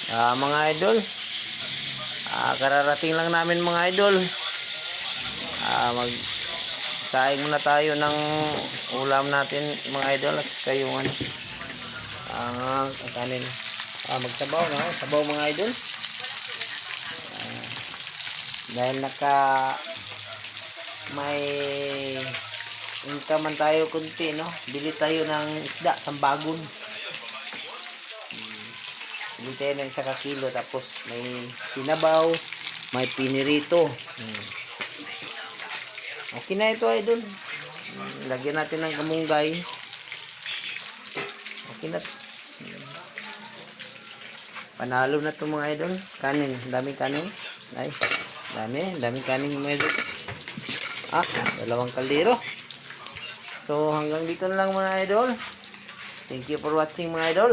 Mga idol, kararating lang namin mga idol. Magsaing muna tayo ng ulam natin mga idol, at saka yung kanin. Magsabaw na, sabaw mga idol. Dahil may income man tayo kunti, no? Bili tayo ng isda, sambagon. Bili tayo ng 1 kilo, tapos may sinabaw, may pinirito. Okay na ito idol. Lagyan natin ng kamunggay. Okay na. Panalo na ito mga idol. Kanin, daming kanin. Ay, daming kanin mga idol. 2 kaldero. So hanggang dito na lang mga idol. Thank you for watching mga idol.